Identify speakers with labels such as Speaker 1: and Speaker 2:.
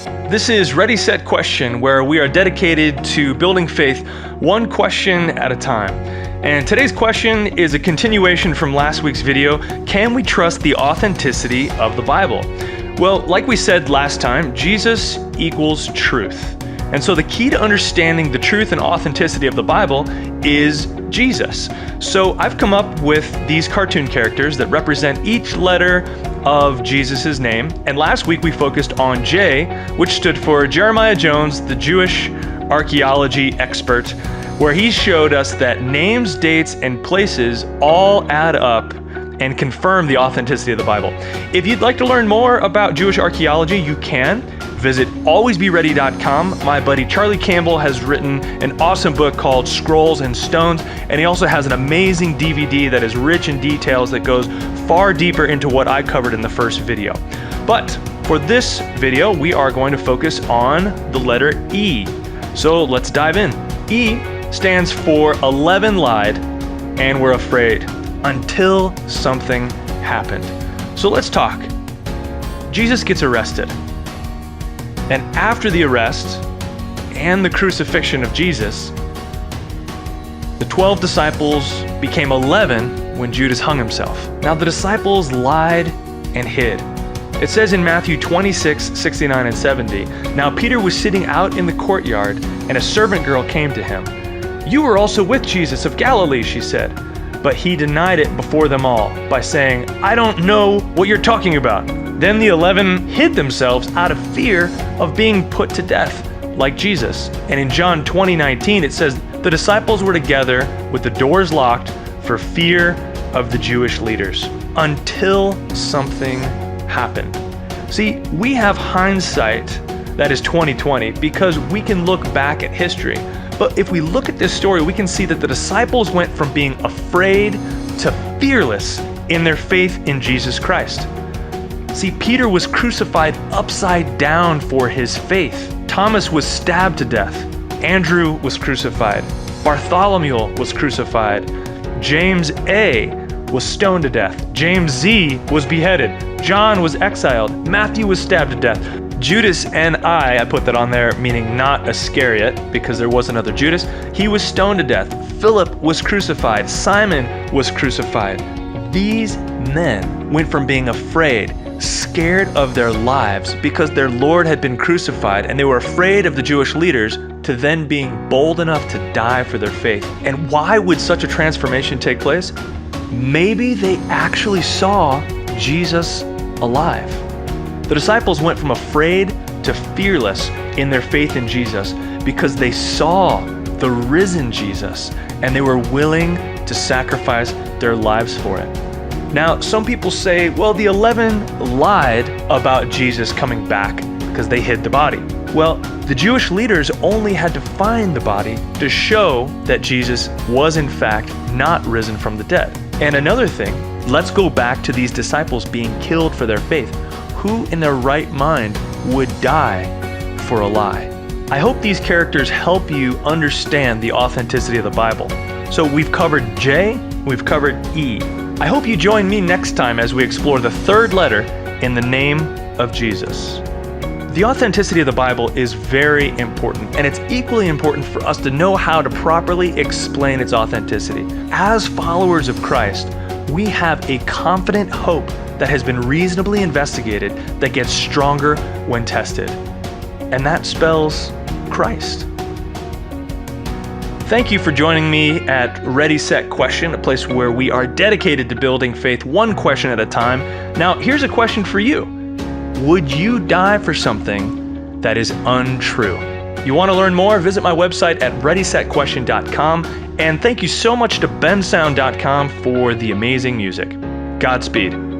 Speaker 1: This is Ready, Set, Question, where we are dedicated to building faith one question at a time. And today's question is a continuation from last week's video. Can we trust the authenticity of the Bible? Well, like we said last time, Jesus equals truth. And so the key to understanding the truth and authenticity of the Bible is Jesus. So I've come up with these cartoon characters that represent each letter of Jesus' name. And last week we focused on J, which stood for Jeremiah Jones, the Jewish archaeology expert, where he showed us that names, dates, and places all add up and confirm the authenticity of the Bible. If you'd like to learn more about Jewish archaeology, you can visit alwaysbeready.com. My buddy Charlie Campbell has written an awesome book called Scrolls and Stones, and he also has an amazing DVD that is rich in details that goes far deeper into what I covered in the first video. But for this video, we are going to focus on the letter E. So let's dive in. E stands for 11 lied and were afraid until something happened. So let's talk. Jesus gets arrested. And after the arrest and the crucifixion of Jesus, the 12 disciples became 11 when Judas hung himself. Now the disciples lied and hid. It says in Matthew 26, 69 and 70, "Now Peter was sitting out in the courtyard, and a servant girl came to him. 'You were also with Jesus of Galilee,' she said. But he denied it before them all by saying, 'I don't know what you're talking about.' Then the 11 hid themselves out of fear of being put to death, like Jesus." And in John 20:19, it says, "The disciples were together with the doors locked for fear of the Jewish leaders until something happened." See, we have hindsight that is 2020 because we can look back at history. But if we look at this story, we can see that the disciples went from being afraid to fearless in their faith in Jesus Christ. See, Peter was crucified upside down for his faith. Thomas was stabbed to death. Andrew was crucified. Bartholomew was crucified. James A was stoned to death. James Z was beheaded. John was exiled. Matthew was stabbed to death. Judas and I put that on there, meaning not Iscariot, because there was another Judas. He was stoned to death. Philip was crucified. Simon was crucified. These men went from being afraid, scared of their lives because their Lord had been crucified and they were afraid of the Jewish leaders, to then being bold enough to die for their faith. And why would such a transformation take place? Maybe they actually saw Jesus alive. The disciples went from afraid to fearless in their faith in Jesus because they saw the risen Jesus and they were willing to sacrifice their lives for it. Now, some people say, well, the 11 lied about Jesus coming back because they hid the body. Well, the Jewish leaders only had to find the body to show that Jesus was in fact not risen from the dead. And another thing, let's go back to these disciples being killed for their faith. Who in their right mind would die for a lie? I hope these characters help you understand the authenticity of the Bible. So we've covered J, we've covered E. I hope you join me next time as we explore the third letter in the name of Jesus. The authenticity of the Bible is very important, and it's equally important for us to know how to properly explain its authenticity. As followers of Christ, we have a confident hope that has been reasonably investigated that gets stronger when tested. And that spells Christ. Thank you for joining me at Ready, Set, Question, a place where we are dedicated to building faith one question at a time. Now, here's a question for you. Would you die for something that is untrue? You want to learn more? Visit my website at readysetquestion.com. And thank you so much to bensound.com for the amazing music. Godspeed.